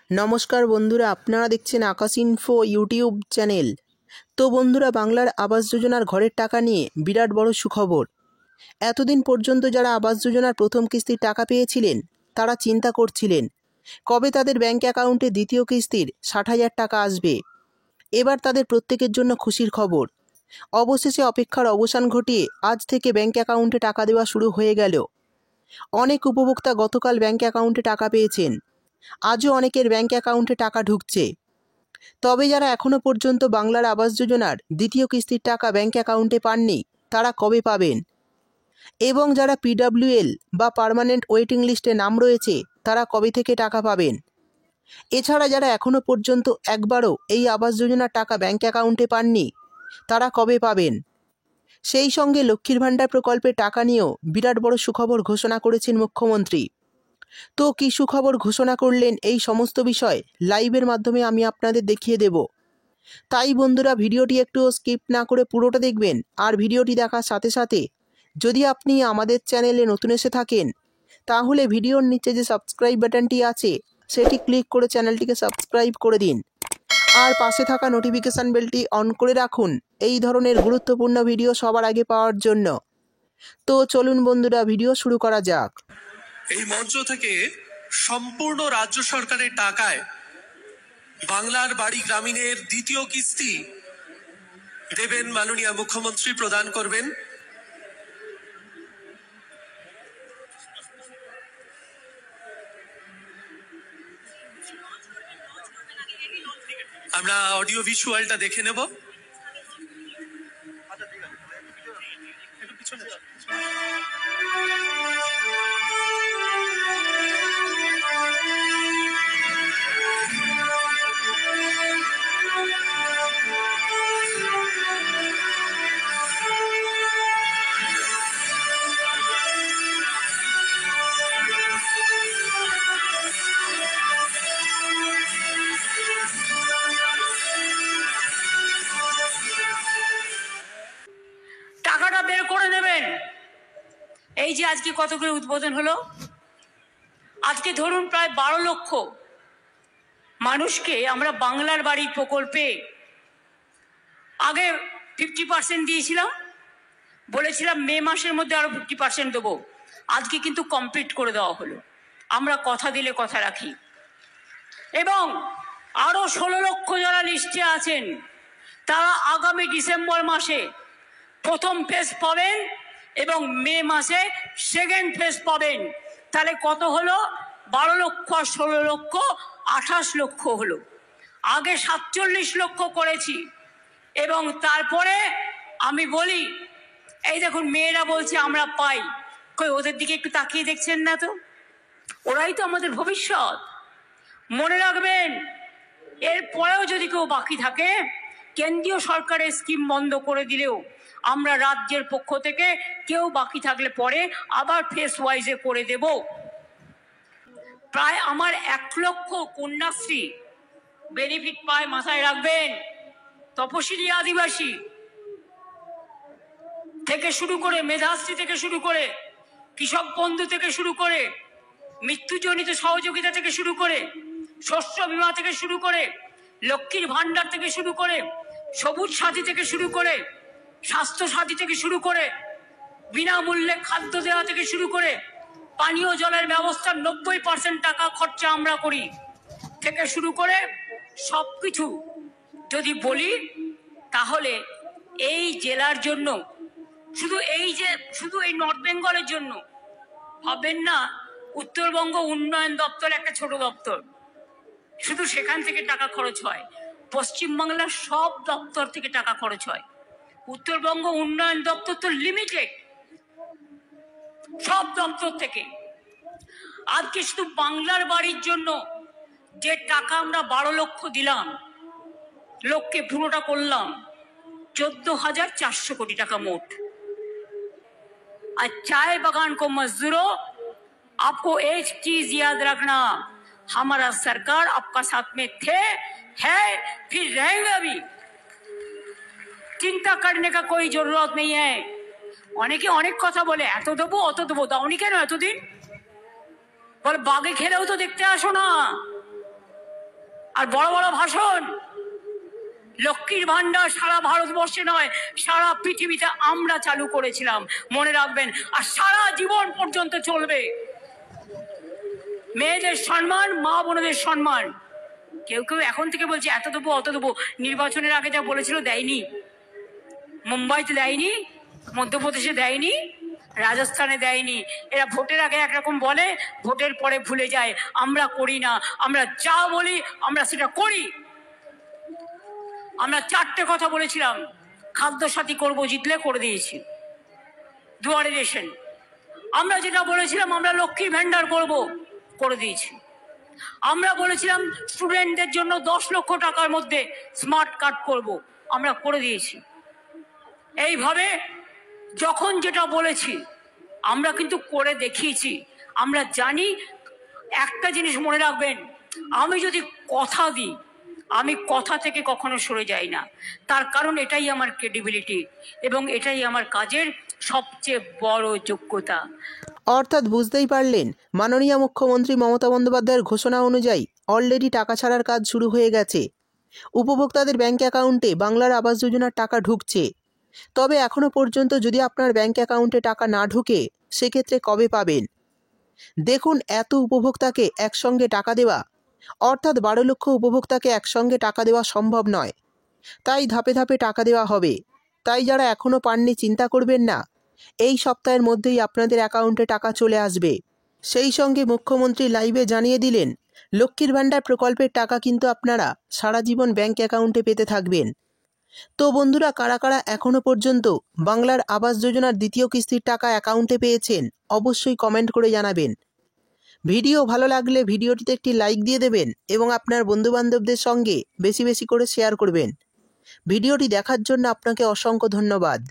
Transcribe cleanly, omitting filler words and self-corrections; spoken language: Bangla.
নমস্কার বন্ধুরা, আপনারা দেখছেন আকাশ ইনফো ইউটিউব চ্যানেল। তো বন্ধুরা, বাংলার আবাস যোজনার ঘরের টাকা নিয়ে বিরাট বড় সুখবর। এতদিন পর্যন্ত যারা আবাস যোজনার প্রথম কিস্তির টাকা পেয়েছিলেন তারা চিন্তা করছিলেন কবে তাদের ব্যাংক অ্যাকাউন্টে দ্বিতীয় কিস্তির 60,000 টাকা আসবে। এবার তাদের প্রত্যেকের জন্য খুশির খবর। অবশেষে অপেক্ষার অবসান ঘটিয়ে আজ থেকে ব্যাংক অ্যাকাউন্টে টাকা দেওয়া শুরু হয়ে গেল। অনেক উপভোক্তা গতকাল ব্যাংক অ্যাকাউন্টে টাকা পেয়েছেন। আজও অনেকের ব্যাংক অ্যাকাউন্টে টাকা ঢুকছে। তবে যারা এখনও পর্যন্ত বাংলার আবাস যোজনার দ্বিতীয় কিস্তির টাকা ব্যাংক অ্যাকাউন্টে পাননি তারা কবে পাবেন, এবং যারা পিডব্লিউএল বা পার্মানেন্ট ওয়েটিং লিস্টে নাম রয়েছে তারা কবে থেকে টাকা পাবেন, এছাড়া যারা এখনও পর্যন্ত একবারও এই আবাস যোজনার টাকা ব্যাংক অ্যাকাউন্টে পাননি তারা কবে পাবেন, সেই সঙ্গে লক্ষ্মীর ভাণ্ডার প্রকল্পে টাকা নিয়েও বিরাট বড় সুখবর ঘোষণা করেছেন মুখ্যমন্ত্রী। তো কী সুখবর ঘোষণা করলেন এই সমস্ত বিষয় লাইভের মাধ্যমে আমি আপনাদের দেখিয়ে দেব। তাই বন্ধুরা, ভিডিওটি একটু স্কিপ না করে পুরোটা দেখবেন। আর ভিডিওটি দেখার সাথে সাথে যদি আপনি আমাদের চ্যানেলে নতুন এসে থাকেন তাহলে ভিডিওর নিচে যে সাবস্ক্রাইব বাটনটি আছে সেটি ক্লিক করে চ্যানেলটিকে সাবস্ক্রাইব করে দিন, আর পাশে থাকা নোটিফিকেশান বেলটি অন করে রাখুন এই ধরনের গুরুত্বপূর্ণ ভিডিও সবার আগে পাওয়ার জন্য। তো চলুন বন্ধুরা, ভিডিও শুরু করা যাক। এই মঞ্চ থেকে সম্পূর্ণ রাজ্য সরকারের টাকায় বাংলার বাড়ি গ্রামীণের দ্বিতীয় কিস্তি দেবেন মাননীয় মুখ্যমন্ত্রী, প্রদান করবেন। আমরা অডিও ভিজুয়ালটা দেখে নেব। টাকাটা বের করে দেবেন। এই যে আজকে কত করে উদ্বোধন হলো, আজকে ধরুন প্রায় 12 লক্ষ মানুষকে আমরা বাংলার বাড়ির প্রকল্পে আগে 50% দিয়েছিলাম, বলেছিলাম মে মাসের মধ্যে আরো 50% দেবো। আজকে কিন্তু কমপ্লিট করে দেওয়া হলো। আমরা কথা দিলে কথা রাখি। এবং আরো 16 লক্ষ যারা লিস্টে আছেন তারা আগামী ডিসেম্বর মাসে প্রথম ফেজ পাবেন এবং মে মাসে সেকেন্ড ফেজ পাবেন। তাহলে কত হলো? 12 লক্ষ আর 16 লক্ষ 28 লক্ষ হলো। আগে 47 লক্ষ করেছি। এবং তারপরে আমি বলি, এই দেখুন মেয়েরা বলছে আমরা পাই, কই ওদের দিকে একটু তাকিয়ে দেখছেন না তো? ওরাই তো আমাদের ভবিষ্যৎ। মনে রাখবেন, এরপরেও যদি কেউ বাকি থাকে, কেন্দ্রীয় সরকারের স্কিম বন্ধ করে দিলেও আমরা রাজ্যের পক্ষ থেকে কেউ বাকি থাকলে পরে আবার ফেস ওয়াইজে করে দেব। প্রায় আমার 1 লক্ষ কন্যাশ্রী বেনিফিট পায়, মাথায় রাখবেন। তপশিলি আদিবাসী থেকে শুরু করে, মেধাশ্রী থেকে শুরু করে, কৃষক বন্ধু থেকে শুরু করে, মৃত্যুজনিত সহযোগিতা থেকে শুরু করে, শস্য বীমা থেকে শুরু করে, লক্ষ্মীর ভাণ্ডার থেকে শুরু করে, সবুজ সাথী থেকে শুরু করে, স্বাস্থ্য সাথী থেকে শুরু করে, বিনামূল্যে খাদ্য দেওয়া থেকে শুরু করে, পানীয় জলের ব্যবস্থার 90% টাকা খরচা আমরা করি থেকে শুরু করে সবকিছু যদি বলি, তাহলে এই জেলার জন্য, শুধু এই নর্থ বেঙ্গলের জন্য ভাববেন না উত্তরবঙ্গ উন্নয়ন দপ্তর একটা ছোট দপ্তর, শুধু সেখান থেকে টাকা খরচ হয়। পশ্চিমবাংলার সব দপ্তর থেকে টাকা খরচ হয়। উত্তরবঙ্গ উন্নয়ন দপ্তর তো লিমিটেড, সব দপ্তর থেকে। আজকে শুধু বাংলার বাড়ির জন্য যে টাকা আমরা 12 লক্ষ দিলাম, লোককে পুরোটা করলাম 14,400 কোটি টাকা মোট। আর चाय बागान को मजदूरों, आपको एक चीज याद रखना, हमारा सरकार आपका साथ में थे, है, फिर रहेंगे भी। चिंता करने का कोई जरूरत नहीं है। অনেকে অনেক কথা বলে, এত দেবো অত দেবো, দাওনি কেন এতদিন? বলে বাগে খেলেও তো দেখতে আসো না। আর বড় বড় ভাষণ। লক্ষ্মীর ভান্ডার সারা ভারতবর্ষে নয়, সারা পৃথিবীতে আমরা চালু করেছিলাম, মনে রাখবেন। আর সারা জীবন পর্যন্ত চলবে। মেয়েদের সম্মান, মা বোনদের সম্মান। কেউ কেউ এখন থেকে বলছে এত দেবো অত দেবো। নির্বাচনের আগে যা বলেছিল দেয়নি। মুম্বাইতে দেয়নি, মধ্যপ্রদেশে দেয়নি, রাজস্থানে দেয়নি। এরা ভোটের আগে একরকম বলে, ভোটের পরে ভুলে যায়। আমরা করি না, আমরা যা বলি আমরা সেটা করি। আমরা 4টে কথা বলেছিলাম। খাদ্যসাথী করব, জিতলে করে দিয়েছি। দুয়ারে রেশন। আমরা যেটা বলেছিলাম আমরা লক্ষ্মীর ভান্ডার করব, করে দিয়েছি। আমরা বলেছিলাম স্টুডেন্টদের জন্য 10 লক্ষ টাকার মধ্যে স্মার্ট কার্ড করব, আমরা করে দিয়েছি। এইভাবে যখন যেটা বলেছি আমরা কিন্তু করে দেখিয়েছি। আমরা জানি, একটা জিনিস মনে রাখবেন, আমি যদি কথা দিই, আমি কথা থেকে কখনো সরে যাই না। তার কারণ এটাই আমার ক্রেডিবিলিটি এবং এটাই আমার কাজের সবচেয়ে বড় যোগ্যতা। অর্থাৎ বুঝতেই পারলেন, মাননীয় মুখ্যমন্ত্রী মমতা বন্দ্যোপাধ্যায়ের ঘোষণা অনুযায়ী অলরেডি টাকা ছাড়ার কাজ শুরু হয়ে গেছে। উপভোক্তাদের ব্যাংক অ্যাকাউন্টে বাংলার আবাস যোজনার টাকা ঢুকছে। তবে এখনও পর্যন্ত যদি আপনার ব্যাংক অ্যাকাউন্টে টাকা না ঢুকে, সেক্ষেত্রে কবে পাবেন? দেখুন, এত উপভোক্তাকে একসঙ্গে টাকা দেওয়া, অর্থাৎ 12 লক্ষ উপভোক্তাকে একসঙ্গে টাকা দেওয়া সম্ভব নয়। তাই ধাপে ধাপে টাকা দেওয়া হবে। তাই যারা এখনও পাননি চিন্তা করবেন না, এই সপ্তাহের মধ্যেই আপনাদের অ্যাকাউন্টে টাকা চলে আসবে। সেই সঙ্গে মুখ্যমন্ত্রী লাইভে জানিয়ে দিলেন, লক্ষ্মীর ভান্ডার প্রকল্পের টাকা কিন্তু আপনারা সারা জীবন ব্যাংক অ্যাকাউন্টে পেতে থাকবেন। তো বন্ধুরা, কারা কারা এখনও পর্যন্ত বাংলার আবাস যোজনার দ্বিতীয় কিস্তির টাকা অ্যাকাউন্টে পেয়েছেন অবশ্যই কমেন্ট করে জানাবেন। ভিডিও ভালো লাগলে ভিডিওটিতে একটি লাইক দিয়ে দেবেন এবং আপনার বন্ধুবান্ধবদের সঙ্গে বেশি বেশি করে শেয়ার করবেন। ভিডিওটি দেখার জন্য আপনাকে অসংখ্য ধন্যবাদ।